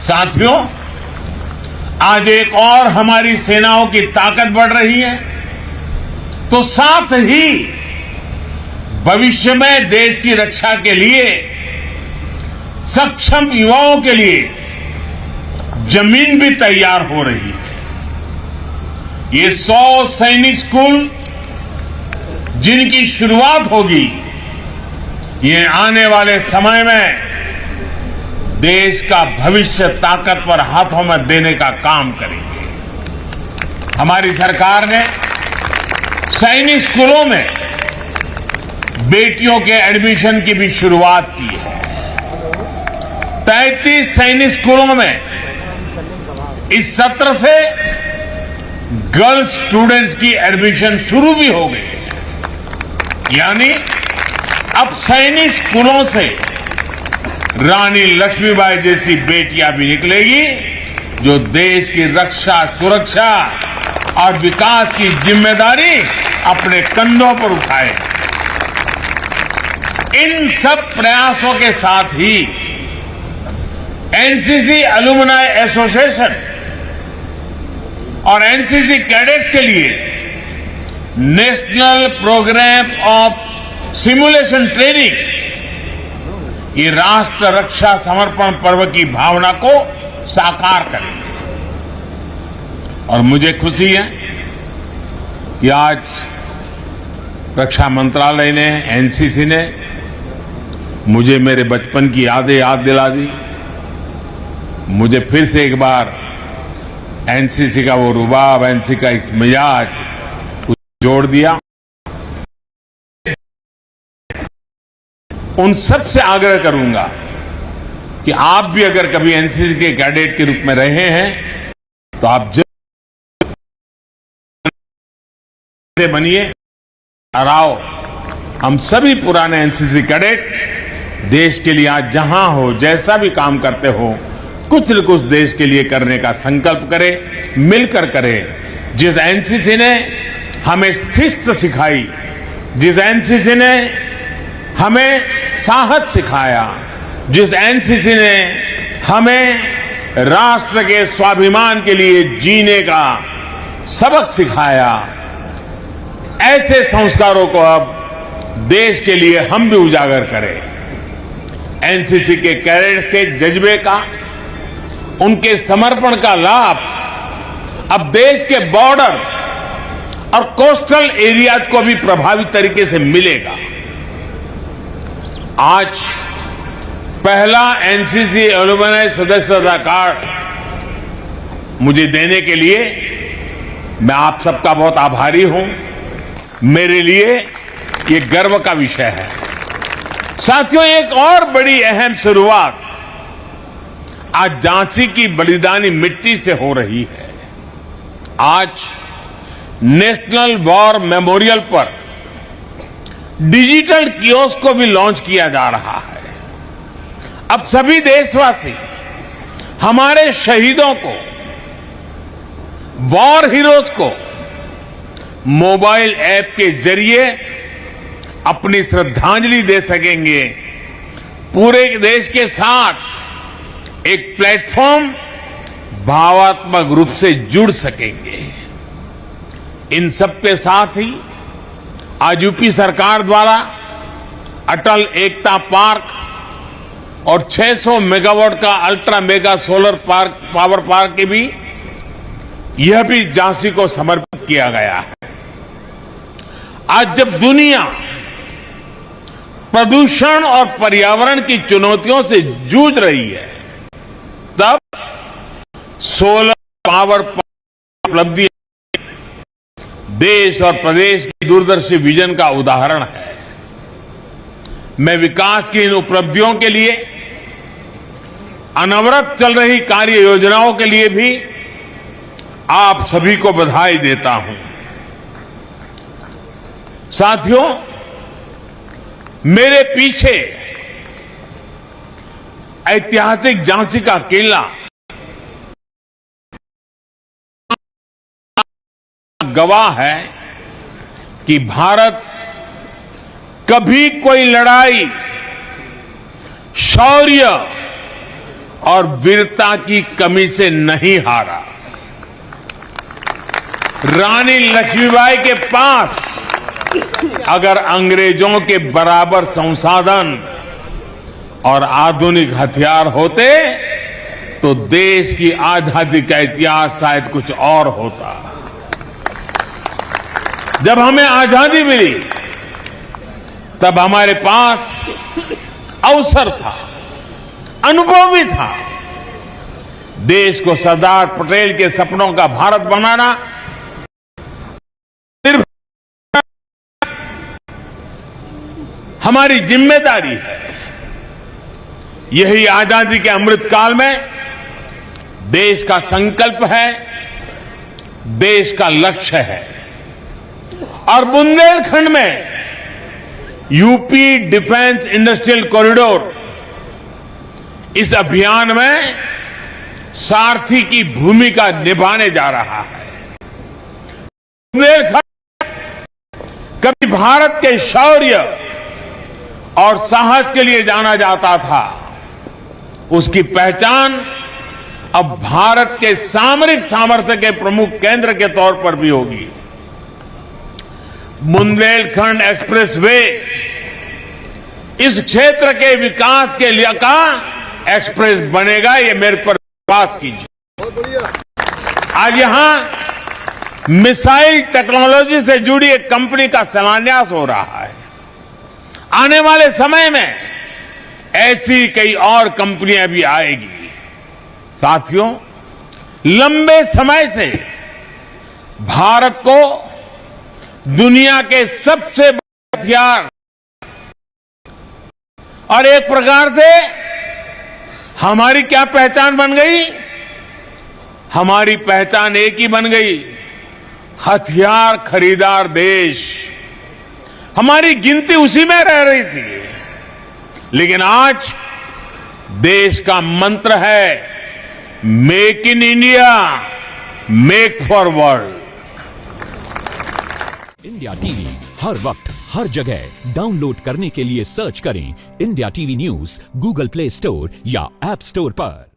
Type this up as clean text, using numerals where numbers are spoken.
साथियों, आज एक और हमारी सेनाओं की ताकत बढ़ रही है, तो साथ ही भविष्य में देश की रक्षा के लिए सक्षम युवाओं के लिए जमीन भी तैयार हो रही है। ये 100 सैनिक स्कूल जिनकी शुरुआत होगी, ये आने वाले समय में देश का भविष्य ताकतवर हाथों में देने का काम करेंगे। हमारी सरकार ने सैनिक स्कूलों में बेटियों के एडमिशन की भी शुरुआत की है। 33 सैनिक स्कूलों में इस सत्र से गर्ल्स स्टूडेंट्स की एडमिशन शुरू भी हो गई है। यानी अब सैनिक स्कूलों से रानी लक्ष्मीबाई जैसी बेटियां भी निकलेगी, जो देश की रक्षा, सुरक्षा और विकास की जिम्मेदारी अपने कंधों पर उठाए। इन सब प्रयासों के साथ ही एनसीसी अलुमनाई एसोसिएशन और एनसीसी कैडेट्स के लिए national programme of simulation training ये राष्ट्र रक्षा समर्पण पर्व की भावना को साकार करेंगे। और मुझे खुशी है कि आज रक्षा मंत्रालय ने, एनसीसी ने मुझे मेरे बचपन की यादें याद दिला दी। मुझे फिर से एक बार एनसीसी का वो रुबाब, एनसीसी का एक मिजाज जोड़ दिया। उन सब से आग्रह करूंगा कि आप भी अगर कभी एनसीसी के कैडेट के रूप में रहे हैं तो आप जरूर बनिए और आओ, हम सभी पुराने एनसीसी कैडेट देश के लिए आज जहां हो, जैसा भी काम करते हो, कुछ न कुछ देश के लिए करने का संकल्प करें, मिलकर करें। जिस एनसीसी ने हमें शिस्त सिखाई, जिस एनसीसी ने हमें साहस सिखाया, जिस एनसीसी ने हमें राष्ट्र के स्वाभिमान के लिए जीने का सबक सिखाया, ऐसे संस्कारों को अब देश के लिए हम भी उजागर करें। एनसीसी के कैडेट्स के जज्बे का, उनके समर्पण का लाभ अब देश के बॉर्डर और कोस्टल एरियाज को भी प्रभावी तरीके से मिलेगा। आज पहला एनसीसी अलुमनाई सदस्यता कार्ड मुझे देने के लिए मैं आप सबका बहुत आभारी हूं। मेरे लिए ये गर्व का विषय है। साथियों, एक और बड़ी अहम शुरुआत आज झांसी की बलिदानी मिट्टी से हो रही है। आज नेशनल वॉर मेमोरियल पर डिजिटल कियोस्क को भी लॉन्च किया जा रहा है। अब सभी देशवासी हमारे शहीदों को, वॉर हीरोज को मोबाइल ऐप के जरिए अपनी श्रद्धांजलि दे सकेंगे। पूरे देश के साथ एक प्लेटफॉर्म भावात्मक रूप से जुड़ सकेंगे। इन सब के साथ ही आज यूपी सरकार द्वारा अटल एकता पार्क और 600 मेगावाट का ultra mega solar power park की भी, यह भी झांसी को समर्पित किया गया है। आज जब दुनिया प्रदूषण और पर्यावरण की चुनौतियों से जूझ रही है, तब सोलर पावर उपलब्धि देश और प्रदेश की दूरदर्शी विजन का उदाहरण है। मैं विकास की इन उपलब्धियों के लिए, अनवरत चल रही कार्य योजनाओं के लिए भी आप सभी को बधाई देता हूं। साथियों, मेरे पीछे ऐतिहासिक झांसी का किला गवाह है कि भारत कभी कोई लड़ाई शौर्य और वीरता की कमी से नहीं हारा। रानी लक्ष्मीबाई के पास अगर अंग्रेजों के बराबर संसाधन और आधुनिक हथियार होते तो देश की आजादी का इतिहास शायद कुछ और होता। जब हमें आजादी मिली तब हमारे पास अवसर था, अनुभव भी था। देश को सरदार पटेल के सपनों का भारत बनाना, हमारी जिम्मेदारी है। यही आजादी के अमृत काल में देश का संकल्प है, देश का लक्ष्य है। और बुंदेलखंड में यूपी डिफेंस इंडस्ट्रियल कॉरिडोर इस अभियान में सारथी की भूमिका निभाने जा रहा है। बुंदेलखंड कभी भारत के शौर्य और साहस के लिए जाना जाता था, उसकी पहचान अब भारत के सामरिक सामर्थ्य के प्रमुख केंद्र के तौर पर भी होगी। बुंदेलखंड एक्सप्रेसवे इस क्षेत्र के विकास के लिए का एक्सप्रेस बनेगा, ये मेरे पर विश्वास कीजिए। आज यहां मिसाइल टेक्नोलॉजी से जुड़ी एक कंपनी का शिलान्यास हो रहा है। आने वाले समय में ऐसी कई और कंपनियां भी आएगी। साथियों, लंबे समय से भारत को दुनिया के सबसे बड़े हथियार और एक प्रकार से हमारी क्या पहचान बन गई? हमारी पहचान एक ही बन गई, हथियार खरीदार देश। हमारी गिनती उसी में रह रही थी। लेकिन आज देश का मंत्र है make in India, make for world. India TV हर वक्त हर जगह डाउनलोड करने के लिए सर्च करें India TV news Google Play Store या ऐप स्टोर पर।